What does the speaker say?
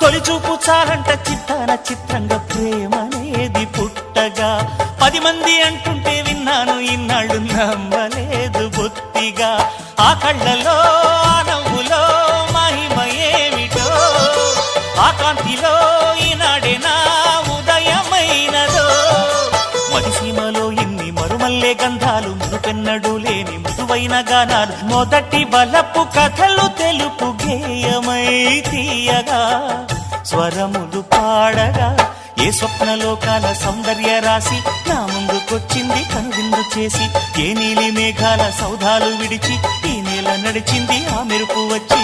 తొలిచూపు చాలంట చిత్తాన చిత్రంగా ప్రేమనేది పుట్టగా 10 మంది అంటుంటే విన్నాను ఇన్నాళ్ళు నమ్మలేదు బొత్తిగా ఆ కళ్ళలో ఆ నవ్వులో మహిమ ఏమిటో ఆ కాంతిలో ఈనాడే నా ఉదయమైనదో మదిసీమలో ఇన్ని మరుమల్లే గంధాలు మునుపెన్నడు లేని మృదువైన గానాలు మొదటి బలపు కథలు తెలుపు గేయమై తీయగా స్వరములు పాడగా ఏ స్వప్నలోకాల సౌందర్య రాశి నా ముందుకొచ్చింది కనువిందు చేసి ఏ నీలి మేఘాల సౌధాలు విడిచి ఈ నేల నడిచింది ఆ మెరుపు వచ్చి